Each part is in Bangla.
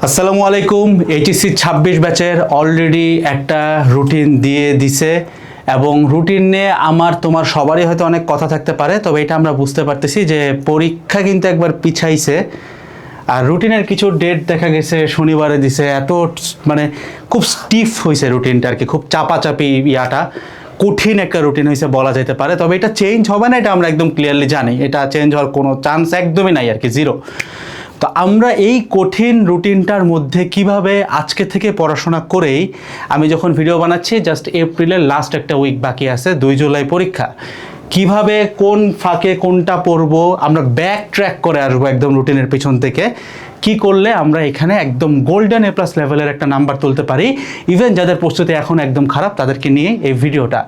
আসসালামু আলাইকুম। এইচএসসি 26 ব্যাচের অলরেডি একটা রুটিন দিয়ে দিছে এবং রুটিন নিয়ে আমার তোমার সবারই হয়তো অনেক কথা থাকতে পারে, তবে এটা আমরা বুঝতে পারতেছি যে পরীক্ষা কিন্তু একবার পিছাইছে আর রুটিনের কিছু ডেট দেখা গেছে শনিবারে দিছে। এত মানে খুব স্টিফ হয়েছে রুটিনটা আর কি, খুব চাপাচাপি কঠিন একটা রুটিন হয়েছে বলা যেতে পারে। তবে এটা চেঞ্জ হবে না, এটা আমরা একদম ক্লিয়ারলি জানি, এটা চেঞ্জ হওয়ার কোনো চান্স একদমই নাই আর কি, জিরো। তো আমরা এই কঠিন রুটিনটার মধ্যে কিভাবে আজকে থেকে পড়াশোনা করেই আমি যখন ভিডিও বানাচ্ছি, জাস্ট এপ্রিলের লাস্ট একটা উইক বাকি আছে, 2 জুলাই পরীক্ষা, কিভাবে কোন ফাঁকে কোনটা পড়বো আমরা ব্যাক ট্র্যাক করে আসবো একদম রুটিনের পিছন থেকে, কি করলে আমরা এখানে একদম গোল্ডেন এ প্লাস লেভেলের একটা নাম্বার তুলতে পারি। ইভেন যাদের প্রস্তুতি এখন একদম খারাপ তাদেরকে নিয়ে এই ভিডিওটা।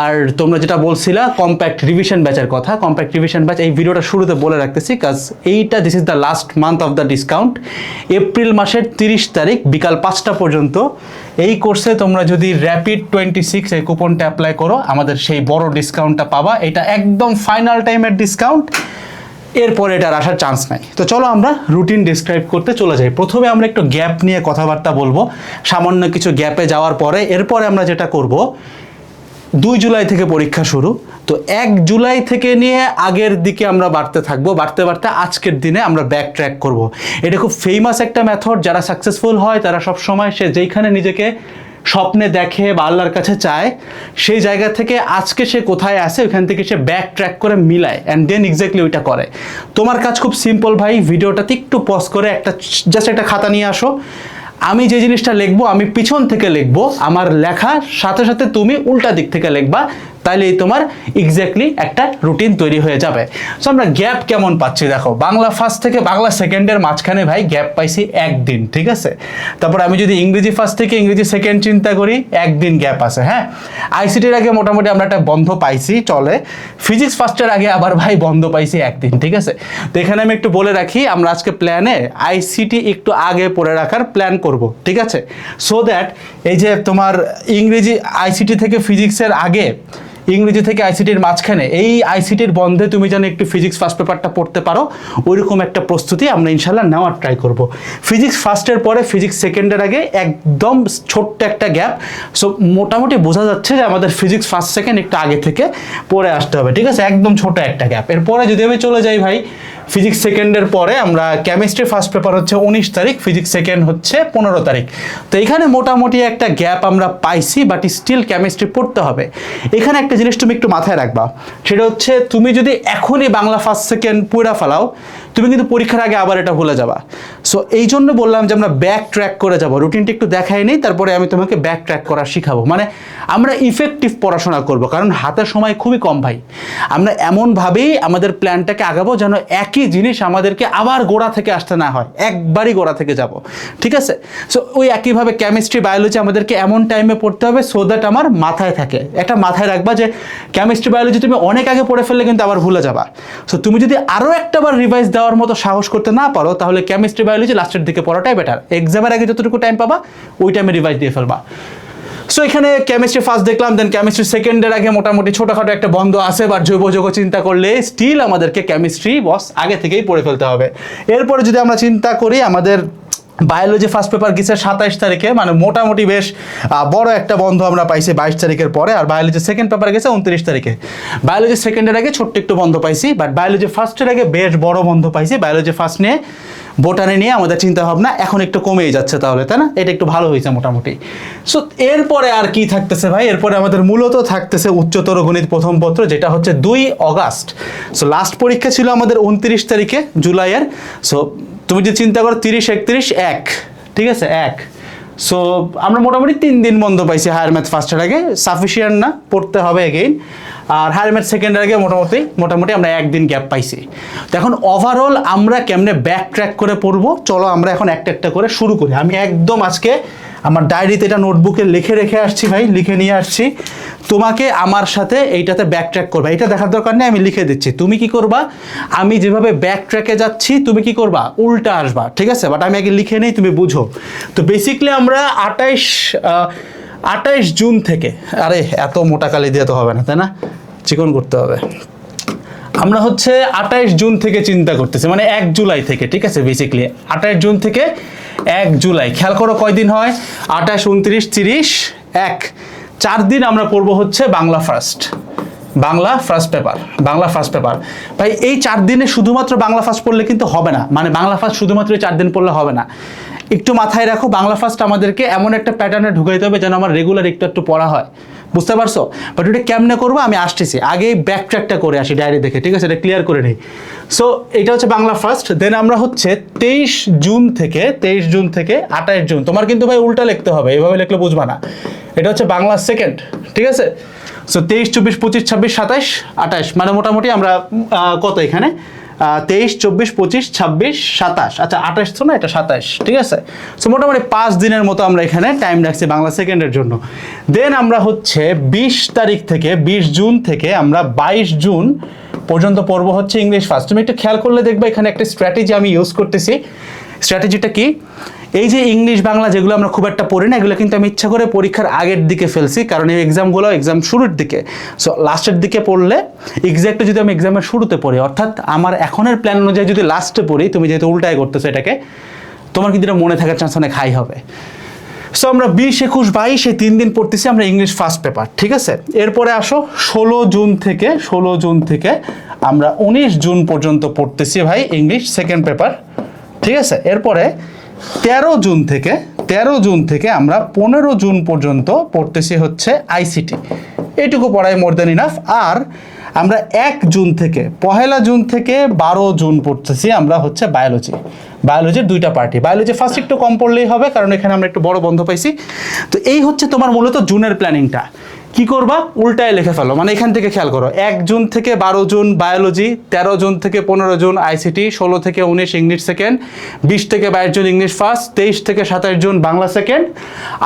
আর তোমরা যেটা বলছিলা কম্প্যাক্ট রিভিশন ব্যাচের কথা, কম্প্যাক্ট রিভিশন ব্যাচ এই ভিডিওটা শুরুতে বলে রাখতেছি, কাজ this is the last month of the discount. April মাসের 30 তারিখ বিকাল 5টা পর্যন্ত এই কোর্সে তোমরা যদি র্যাপিড 26 এই কুপনটা অ্যাপ্লাই করো আমাদের সেই বড় ডিসকাউন্টটা পাবা। এটা একদম ফাইনাল টাইমের ডিসকাউন্ট, এরপরে এটার আসার চান্স নাই। তো চলো আমরা রুটিন ডিসক্রাইব করতে চলে যাই। প্রথমে আমরা একটু গ্যাপ নিয়ে কথাবার্তা বলবো, সামান্য কিছু গ্যাপে যাওয়ার পরে এরপরে আমরা যেটা করব, 2 জুলাই থেকে পরীক্ষা শুরু, তো 1 জুলাই থেকে নিয়ে আগের দিকে আমরা বাড়তে থাকবো, বাড়তে বাড়তে আজকের দিনে আমরা ব্যাক ট্র্যাক করব। এটা খুব ফেমাস একটা মেথড, যারা সাকসেসফুল হয় তারা সব সময় সে যেইখানে নিজেকে স্বপ্নে দেখে বা আল্লাহর কাছে চায় সেই জায়গা থেকে আজকে সে কোথায় আছে ওইখান থেকে সে ব্যাক ট্র্যাক করে মিলায় অ্যান্ড দেন এক্স্যাক্টলি ওইটা করে। তোমার কাজ খুব সিম্পল ভাই, ভিডিওটাতে একটু পজ করে জাস্ট একটা খাতা নিয়ে আসো। আমি যে জিনিসটা লিখবো আমি পিছন থেকে লিখবো, আমার লেখার সাথে সাথে তুমি উল্টা দিক থেকে লিখবা, তাইলেই তোমার এক্স্যাক্টলি একটা রুটিন তৈরি হয়ে যাবে। সো আমরা গ্যাপ কেমন পাচ্ছি দেখো, বাংলা ফার্স্ট থেকে বাংলা সেকেন্ডের মাঝখানে ভাই গ্যাপ পাইছি একদিন, ঠিক আছে। তারপর আমি যদি ইংরেজি ফার্স্ট থেকে ইংরেজি সেকেন্ড চিন্তা করি, একদিন গ্যাপ আছে। হ্যাঁ, আইসিটির আগে মোটামুটি আমরা একটা বন্ধ পাইছি চলে, ফিজিক্স ফার্স্টের আগে আবার ভাই বন্ধ পাইছি একদিন, ঠিক আছে। তো এখানে আমি একটু বলে রাখি, আমরা আজকে প্ল্যানে আইসিটি একটু আগে পড়ে রাখার প্ল্যান করব, ঠিক আছে। সো দ্যাট এই যে তোমার ইংরেজি আইসিটি থেকে ফিজিক্সের আগে, ইংরেজি থেকে আইসিটির মাঝখানে, এই আইসিটির বন্ধে তুমি যেন একটু ফিজিক্স ফার্স্ট পেপারটা পড়তে পারো, ওইরকম একটা প্রস্তুতি আমরা ইনশাল্লাহ নেওয়ার ট্রাই করব। ফিজিক্স ফার্স্টের পরে ফিজিক্স সেকেন্ডের আগে একদম ছোট্ট একটা গ্যাপ। সো মোটামুটি বোঝা যাচ্ছে যে আমাদের ফিজিক্স ফার্স্ট সেকেন্ড একটু আগে থেকে পড়ে আসতে হবে, ঠিক আছে, একদম ছোট একটা গ্যাপ। এরপরে যদি আমি চলে যাই ভাই, ফিজিক্স সেকেন্ডের পরে আমরা কেমিস্ট্রি ফার্স্ট পেপার হচ্ছে 19 তারিখ, ফিজিক্স সেকেন্ড হচ্ছে 15 তারিখ। তো এখানে মোটামুটি একটা গ্যাপ আমরা পাইছি, বাট স্টিল কেমিস্ট্রি পড়তে হবে। এখানে একটা জিনিস তুমি একটু মাথায় রাখবা, সেটা হচ্ছে তুমি যদি এখনই বাংলা ফার্স্ট সেকেন্ড পড়া ফেলাও, তুমি কিন্তু পরীক্ষার আগে আবার এটা ভুলে যাবা। সো এই জন্য বললাম যে আমরা ব্যাক ট্র্যাক করে যাবো, রুটিনটা একটু দেখাই নেই, তারপরে আমি তোমাকে ব্যাক ট্র্যাক করা শিখাবো। মানে আমরা ইফেক্টিভ পড়াশোনা করব, কারণ হাতের সময় খুবই কম ভাই। আমরা এমনভাবেই আমাদের প্ল্যানটাকে আগাবো যেন একই জিনিস আমাদেরকে আবার গোড়া থেকে আসতে না হয়, একবারই গোড়া থেকে যাব, ঠিক আছে। সো ওই একইভাবে কেমিস্ট্রি বায়োলজি আমাদেরকে এমন টাইমে পড়তে হবে সো দ্যাট আমার মাথায় থাকে। একটা মাথায় রাখবা যে কেমিস্ট্রি বায়োলজি তুমি অনেক আগে পড়ে ফেললে কিন্তু আবার ভুলে যাবা। সো তুমি যদি আরও একটা বার রিভাইজ দেওয়ার মতো সাহস করতে না পারো, তাহলে কেমিস্ট্রি বায়োলজি লাস্টের দিকে পড়াটাই বেটার। এক্সামের আগে যতটুকু টাইম পাবা ওই টাইমে রিভাইজ দিয়ে ফেলবা। সো এখানে কেমিস্ট্রি ফার্স্ট দেখলাম, দেন কেমিস্ট্রি সেকেন্ডের আগে মোটামুটি ছোটোখাটো একটা বন্ধ আছে, বা জৈব যৌগ চিন্তা করলে স্টিল আমাদেরকে কেমিস্ট্রি বস আগে থেকেই পড়ে ফেলতে হবে। এরপরে যদি আমরা চিন্তা করি, আমাদের বায়োলজি ফার্স্ট পেপার গেছে 27 তারিখে, মানে মোটামুটি বেশ বড় একটা বন্ধ আমরা পাইছি 22 তারিখের পরে, আর বায়োলজি সেকেন্ড পেপার গেছে 29 তারিখে। বায়োলজি সেকেন্ডের আগে ছোট্ট একটু বন্ধ পাইছি, বাট বায়োলজি ফার্স্টের আগে বেশ বড় বন্ধ পাইছি। বায়োলজি ফার্স্ট নিয়ে বোটানি নিয়ে আমাদের চিন্তা ভাবনা এখন একটু কমেই যাচ্ছে, তাহলে তাই না, এটা একটু ভালো হয়েছে মোটামুটি। সো এরপরে আর কি থাকতেছে ভাই, এরপরে আমাদের মূলত থাকতেছে উচ্চতর গণিত প্রথম পত্র, যেটা হচ্ছে 2 অগাস্ট। সো লাস্ট পরীক্ষা ছিল আমাদের 29 তারিখে জুলাইয়ের। সো তুমি যদি চিন্তা করো 30, 31, 1, ঠিক আছে, 1। সো আমরা মোটামুটি 3 দিন বন্ধ পাইছি হায়ার ম্যাথ ফার্স্টের আগে, সাফিসিয়েন্ট না, পড়তে হবে এগেইন। আর হায়ার ম্যাথ সেকেন্ডের আগে মোটামুটি আমরা একদিন গ্যাপ পাইছি। তো এখন ওভারঅল আমরা কেমনে ব্যাক ট্র্যাক করে পড়বো, চলো আমরা এখন একটা একটা করে শুরু করি। আমি একদম আজকে আমার ডায়েরিতে এটা নোটবুকে লিখে রেখে আসছি ভাই, লিখে নিয়ে আসছি। তোমাকে আমার সাথে এইটাতে ব্যাক ট্র্যাক করবা, এটা দেখার দরকার নেই, আমি লিখে দিচ্ছি। তুমি কি করবা, আমি যেভাবে ব্যাক ট্র্যাকে যাচ্ছি তুমি কি করবা, উল্টা আসবা, ঠিক আছে। বাট আমি আগে লিখে নেই, তুমি বুঝো। তো বেসিক্যালি আমরা 28 জুন থেকে, আরে এত মোটা কালি দিয়ে তো হবে না, তাই না, চিকন করতে হবে। আমরা হচ্ছে 28 জুন থেকে চিন্তা করতেছি, মানে 1 জুলাই থেকে, ঠিক আছে। বেসিক্যালি 28 জুন থেকে 1 জুলাই। খেয়াল করো কয়দিন হয়, 28, 29, 30, 1, 4 দিন আমরা পড়বো হচ্ছে Bangla first, Bangla first paper, Bangla first paper. ভাই এই 4 দিনে শুধুমাত্র বাংলা ফার্স্ট পড়লে কিন্তু হবে না, মানে বাংলা ফার্স্ট শুধুমাত্র 4 দিন পড়লে হবে না। একটু মাথায় রাখো, বাংলা ফার্স্ট আমাদেরকে এমন একটা প্যাটার্নে ঢুকাইতে হবে যেন আমার রেগুলার একটু একটু পড়া হয়, বুঝতে পারছো? বাট এটা কেমনে করবো আমি আসতেছি, আগে ব্যাক ট্র্যাকটা করে আসি ডায়েরি দেখে, ঠিক আছে? এটা ক্লিয়ার করে নিই। সো এটা হচ্ছে বাংলা ফার্স্ট। দেন আমরা হচ্ছে 23 জুন থেকে 28 জুন, তোমার কিন্তু ভাই উল্টা লিখতে হবে, এভাবে লিখলে বুঝবা না। এটা হচ্ছে বাংলা সেকেন্ড, ঠিক আছে? সো 23, 24, 25, 26, 27, 28, মানে মোটামুটি আমরা কত এখানে 23, 24, 25, 26, 27, আচ্ছা 28 তো না, এটা 27, ঠিক আছে? সো মোটামুটি 5 দিনের মতো আমরা এখানে টাইম রাখছি বাংলা সেকেন্ডের জন্য। দেন আমরা হচ্ছে 20 তারিখ থেকে 20 জুন থেকে আমরা 22 জুন পর্যন্ত পড়বো হচ্ছে ইংলিশ ফার্স্ট। তুমি একটু খেয়াল করলে দেখবে এখানে একটা স্ট্র্যাটেজি আমি ইউজ করতেছি। স্ট্র্যাটেজিটা কি? এই যে ইংলিশ বাংলা যেগুলো আমরা খুব একটা পড়ি না, এগুলো কিন্তু আমি ইচ্ছা করে পরীক্ষার আগের দিকে ফেলছি, কারণ এই এক্সামগুলো এক্সাম শুরুর দিকে। সো লাস্টের দিকে পড়লে এক্স্যাক্টলি যদি আমি এক্সামের শুরুতে পড়ি, অর্থাৎ আমার এখনের প্ল্যান অনুযায়ী যদি লাস্টে পড়ি, তুমি যেহেতু উল্টায় করতেছো এটাকে, তোমার কিন্তু এটা মনে থাকার চান্স অনেক হাই হবে। সো আমরা 20, 21, 22 এই 3 দিন পড়তেছি আমরা ইংলিশ ফার্স্ট পেপার, ঠিক আছে? এরপরে আসো 16 জুন থেকে আমরা 19 জুন পর্যন্ত পড়তেছি ভাই ইংলিশ সেকেন্ড পেপার, ঠিক আছে? এরপরে 13 জুন থেকে আমরা 15 জুন পর্যন্ত পড়তেছি হচ্ছে আইসিটি। এইটুকু পড়াই মোর দ্যান ইনাফ। আর আমরা 1 জুন থেকে 1 জুন থেকে 12 জুন পড়তেছি আমরা হচ্ছে বায়োলজির 2টা পার্টি। বায়োলজি ফার্স্ট একটু কম পড়লেই হবে, কারণ এখানে আমরা একটু বড় বন্ধ পাইছি। তো এই হচ্ছে তোমার মূলত জুনের প্ল্যানিংটা। কি করবা? উল্টায় লিখে ফেলো, মানে এখান থেকে খেয়াল করো, 1 জুন থেকে 12 জুন বায়োলজি, 13 জুন থেকে 15 জুন আইসিটি, 16 থেকে 19 ইংলিশ সেকেন্ড, 20 থেকে 22 জুন ইংলিশ ফার্স্ট, 23 থেকে 27 জুন বাংলা সেকেন্ড,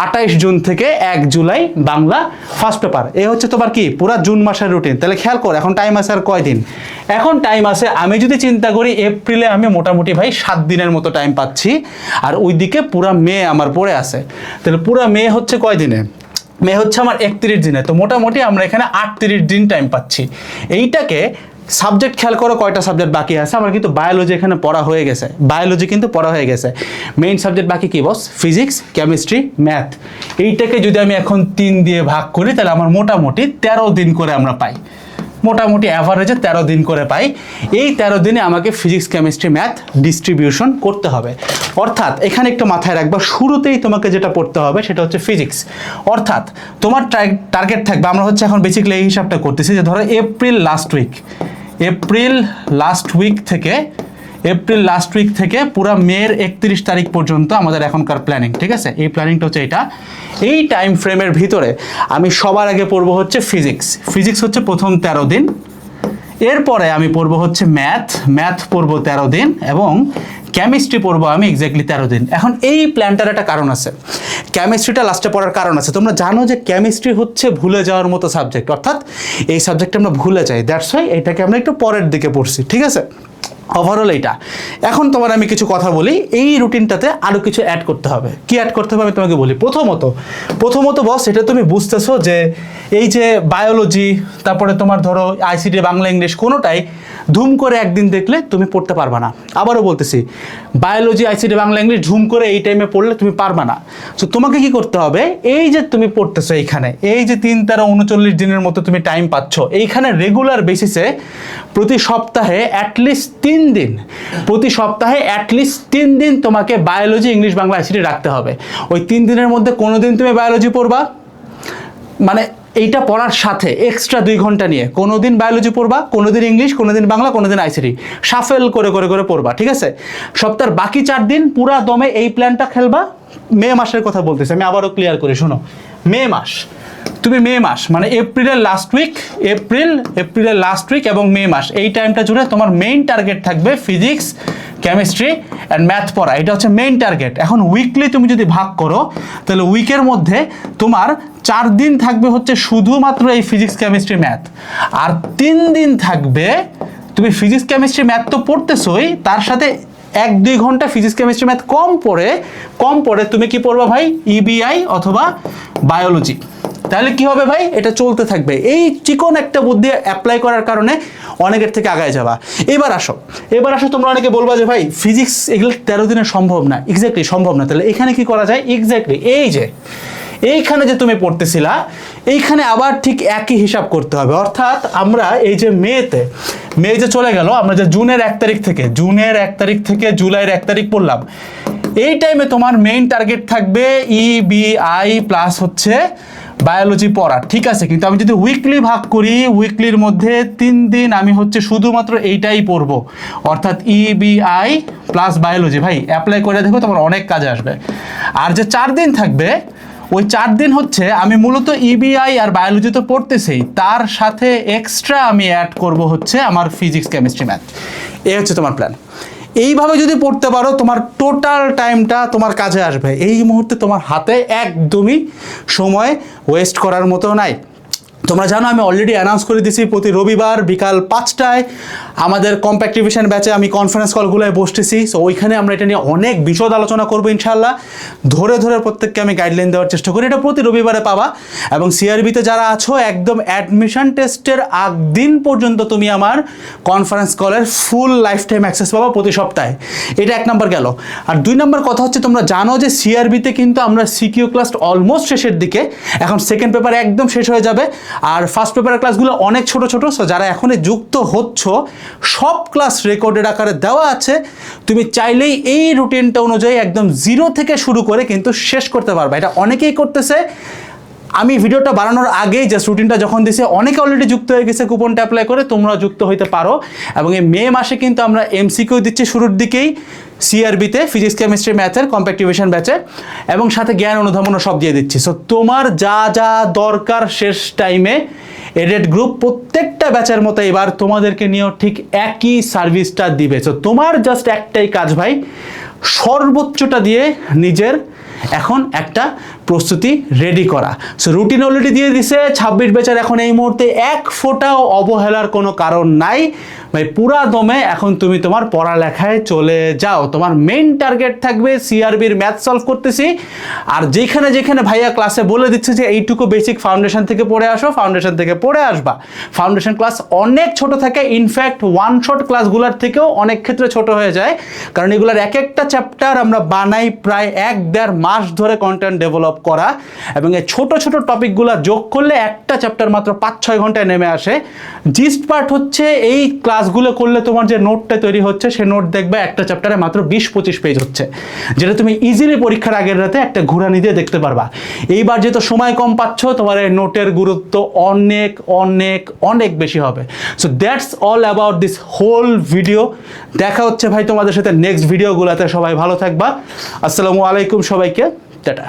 28 জুন থেকে 1 জুলাই বাংলা ফার্স্ট পেপার। এই হচ্ছে তোমার কি পুরা জুন মাসের রুটিন। তাহলে খেয়াল করো এখন টাইম আছে আর কয়দিন? এখন টাইম আছে, আমি যদি চিন্তা করি এপ্রিলে আমি মোটামুটি ভাই 7 দিনের মতো টাইম পাচ্ছি, আর ওইদিকে পুরা মে আমার পড়ে আছে। তাহলে পুরা মে হচ্ছে কয় দিনে? মে হচ্ছে আমার 31 দিনে। তো মোটামুটি আমরা এখানে 38 দিন টাইম পাচ্ছি। এইটাকে সাবজেক্ট খেয়াল করো, কয়টা সাবজেক্ট বাকি আছে? আমার কিন্তু বায়োলজি এখানে পড়া হয়ে গেছে, মেইন সাবজেক্ট বাকি কি বস? Physics, chemistry, math. এইটাকে যদি আমি এখন 3 দিয়ে ভাগ করি, তাহলে আমার মোটামুটি 13 দিন করে আমরা পাই, মোটামুটি অ্যাভারেজে 13 দিন করে পাই। এই 13 দিনে আমাকে ফিজিক্স, কেমিস্ট্রি, ম্যাথ ডিস্ট্রিবিউশন করতে হবে। অর্থাৎ এখানে একটু মাথায় রাখবা, শুরুতেই তোমাকে যেটা পড়তে হবে সেটা হচ্ছে ফিজিক্স। অর্থাৎ তোমার টার্গেট থাকবে, আমরা হচ্ছে এখন বেসিক্যালি এই হিসাবটা করতেছি যে ধরো এপ্রিল লাস্ট উইক থেকে পুরো মের 31 তারিখ পর্যন্ত আমাদের এখনকার প্ল্যানিং, ঠিক আছে? এই প্ল্যানিংটা হচ্ছে এটা। এই টাইম ফ্রেমের ভিতরে আমি সবার আগে পড়বো হচ্ছে ফিজিক্স হচ্ছে প্রথম 13 দিন। এরপরে আমি পড়বো হচ্ছে ম্যাথ পড়বো 13 দিন, এবং কেমিস্ট্রি পড়বো আমি এক্স্যাক্টলি 13 দিন। এখন এই প্ল্যানটার একটা কারণ আছে, কেমিস্ট্রিটা লাস্টে পড়ার কারণ আছে। তোমরা জানো যে কেমিস্ট্রি হচ্ছে ভুলে যাওয়ার মতো সাবজেক্ট, অর্থাৎ এই সাবজেক্টটা আমরা ভুলে যাই, দ্যাটস ওয়াই এটাকে আমরা একটু পরের দিকে পড়ছি, ঠিক আছে? ওভারঅল এইটা। এখন তোমার আমি কিছু কথা বলি, এই রুটিনটাতে আরও কিছু অ্যাড করতে হবে। কি অ্যাড করতে হবে আমি তোমাকে বলি। প্রথমত বস, এটা তুমি বুঝতেছো যে এই যে বায়োলজি, তারপরে তোমার ধরো আইসিটি, বাংলা, ইংলিশ, কোনোটাই ধুম করে একদিন দেখলে তুমি পড়তে পারবা না। আবারও বলতেছি, বায়োলজি, আইসিটি, বাংলা, ইংলিশ ঝুম করে এই টাইমে পড়লে তুমি পারবা না। সো তোমাকে কি করতে হবে, এই যে তুমি পড়তেছো এইখানে, এই যে 3, 13, 39 দিনের মতো তুমি টাইম পাচ্ছ, এইখানে রেগুলার বেসিসে প্রতি সপ্তাহে অ্যাটলিস্ট 3 দিন তোমাকে বায়োলজি, ইংলিশ, বাংলা, আইসিটি রাখতে হবে। ওই 3 দিনের মধ্যে কোনো দিন তুমি বায়োলজি পড়বা, মানে এইটা পড়ার সাথে এক্সট্রা 2 ঘন্টা নিয়ে কোনো দিন বায়োলজি পড়বা, কোনো দিন ইংলিশ, কোনো দিন বাংলা, কোনো দিন আইসিটি, শাফেল করে পড়বা, ঠিক আছে? সপ্তাহের বাকি 4 দিন পুরা দমে এই প্ল্যানটা খেলবা। মে মাসের কথা বলতেছি আমি, আবারও ক্লিয়ার করে শোনো। মে মাস মানে এপ্রিলের লাস্ট উইক এবং মে মাস, এই টাইমটা জুড়ে তোমার মেইন টার্গেট থাকবে ফিজিক্স, কেমিস্ট্রি অ্যান্ড ম্যাথ পড়া। এটা হচ্ছে মেইন টার্গেট। এখন উইকলি তুমি যদি ভাগ করো, তাহলে উইকের মধ্যে তোমার 4 দিন থাকবে হচ্ছে শুধুমাত্র এই ফিজিক্স, কেমিস্ট্রি, ম্যাথ, আর 3 দিন থাকবে তুমি ফিজিক্স, কেমিস্ট্রি, ম্যাথ তো পড়তেছোই, তার সাথে 1-2 ঘন্টা ফিজিক্স, কেমিস্ট্রি, ম্যাথ কম পড়ে তুমি কি পড়বা ভাই? ইবিআই অথবা বায়োলজি। তাহলে কি হবে ভাই, এটা চলতে থাকবে। এই চিকন একটা বুদ্ধি অ্যাপ্লাই করার কারণে অনেকের থেকে আগায় যাবা। এবার আসো তোমরা অনেকে বলবা যে ভাই ফিজিক্স এগুলো 13 দিনে সম্ভব না। এক্স্যাক্টলি সম্ভব না। তাহলে এখানে কি করা যায়? এক্স্যাক্টলি এইখানে যে তুমি পড়তেছিলা, এইখানে আবার ঠিক একই হিসাব করতে হবে। অর্থাৎ আমরা এই যে মে যে চলে গেল, আমরা যে জুনের 1 তারিখ থেকে জুলাইয়ের 1 তারিখ পড়লাম, এই টাইমে তোমার মেইন টার্গেট থাকবে EBI প্লাস হচ্ছে বায়োলজি পড়া। ঠিক আছে, কিন্তু আমি যদি উইকলি ভাগ করি, উইকলির মধ্যে 3 দিন আমি হচ্ছে শুধুমাত্র এইটাই পড়বো, অর্থাৎ EBI প্লাস বায়োলজি। ভাই অ্যাপ্লাই করে দেখো, তোমার অনেক কাজে আসবে। আর যে 4 দিন থাকবে, ওই 4 দিন হচ্ছে আমি মূলত EBI আর বায়োলজি তো পড়তেছেই, তার সাথে এক্সট্রা আমি অ্যাড করব হচ্ছে আমার ফিজিক্স, কেমিস্ট্রি, ম্যাথ। এই হচ্ছে তোমার প্ল্যান। এইভাবে যদি পড়তে পারো, তোমার টোটাল টাইমটা তোমার কাজে আসবে। এই মুহূর্তে তোমার হাতে একদমই সময় ওয়েস্ট করার মতো নাই। তোমরা জানো আমি অলরেডি অ্যানাউন্স করে দিয়েছি, প্রতি রবিবার বিকাল 5টায় আমাদের কম্প্যাক্ট রিভিশন ব্যাচে আমি কনফারেন্স কলগুলোয় বসতেছি। সো ওইখানে আমরা এটা নিয়ে অনেক বিশদ আলোচনা করবো ইনশাল্লাহ। ধরে প্রত্যেককে আমি গাইডলাইন দেওয়ার চেষ্টা করি। এটা প্রতি রবিবারে পাবা। এবং সিআরবিতে যারা আছো, একদম অ্যাডমিশন টেস্টের আগ দিন পর্যন্ত তুমি আমার কনফারেন্স কলের ফুল লাইফ টাইম অ্যাক্সেস পাবা প্রতি সপ্তাহে। এটা 1 নম্বর গেল। আর 2 নম্বর কথা হচ্ছে, তোমরা জানো যে সিআরবিতে কিন্তু আমরা সিকিউ ক্লাস অলমোস্ট শেষের দিকে, এখন সেকেন্ড পেপার একদম শেষ হয়ে যাবে। আর ফার্স্ট পেপারের ক্লাসগুলো অনেক ছোট। সো যারা এখনই যুক্ত হচ্ছ, সব ক্লাস রেকর্ডেড আকারে দেওয়া আছে। তুমি চাইলেই এই রুটিনটা অনুযায়ী একদম 0 থেকে শুরু করে কিন্তু শেষ করতে পারবে। এটা অনেকেই করতেছে। আমি ভিডিওটা বানানোর আগেই জাস্ট রুটিনটা যখন দিয়েছি, অনেকে অলরেডি যুক্ত হয়ে গেছে কুপনটা অ্যাপ্লাই করে। তোমরা যুক্ত হইতে পারো। এবং এই মে মাসে কিন্তু আমরা MCQ দিচ্ছি শুরুর দিকেই সিআরবিতে, ফিজিক্স, কেমিস্ট্রি, ম্যাথের কম্প্যাক্ট রিভিশন ব্যাচে, এবং সাথে জ্ঞান অনুধাবনও সব দিয়ে দিচ্ছি। সো তোমার যা যা দরকার শেষ টাইমে, এডেড গ্রুপ প্রত্যেকটা ব্যাচের মতো এবার তোমাদেরকে নিয়েও ঠিক একই সার্ভিসটা দিবে। সো তোমার জাস্ট একটাই কাজ ভাই, সর্বোচ্চটা দিয়ে নিজের এখন একটা প্রস্তুতি রেডি করা। সো রুটিন অলরেডি দিয়ে দিছে 26 ব্যাচের। এখন এই মুহূর্তে এক ফোঁটাও অবহেলার কোনো কারণ নাই ভাই। পুরা দমে এখন তুমি তোমার পড়ালেখায় চলে যাও। তোমার মেইন টার্গেট থাকবে সিআরবির ম্যাথ সলভ করতেছি। আর যেখানে ভাইয়া ক্লাসে বলে দিচ্ছে যে এইটুকু বেসিক ফাউন্ডেশন থেকে পড়ে আসো, ফাউন্ডেশন থেকে পড়ে আসবা। ফাউন্ডেশন ক্লাস অনেক ছোট থাকে, ইনফ্যাক্ট 1 শট ক্লাসগুলোর থেকেও অনেক ক্ষেত্রে ছোট হয়ে যায়, কারণ এগুলোর এক একটা চ্যাপ্টার আমরা বানাই প্রায় 1-1.5 মাস ধরে কন্টেন্ট ডেভেলপ করা। এবং এই ছোট টপিকগুলো যোগ করলে একটা চ্যাপ্টার মাত্র 5-6 ঘন্টায় নেমে আসে। জিস্ট পার্ট হচ্ছে এই ক্লাসগুলো করলে তোমার যে নোটটা তৈরি হচ্ছে, সে নোট দেখবে একটা চ্যাপ্টারে মাত্র 20-25 পেজ হচ্ছে, যেটা তুমি ইজিলি পরীক্ষার আগের রাতে একটা ঘুরানি দিয়ে দেখতে পারবা। এইবার যেহেতু সময় কম পাচ্ছ, তোমার এই নোটের গুরুত্ব অনেক বেশি হবে। So that's all about this whole video. দেখা হচ্ছে ভাই তোমাদের সাথে নেক্সট ভিডিওগুলোতে। সবাই ভালো থাকবা। আসসালামু আলাইকুম সবাইকে, টাটা।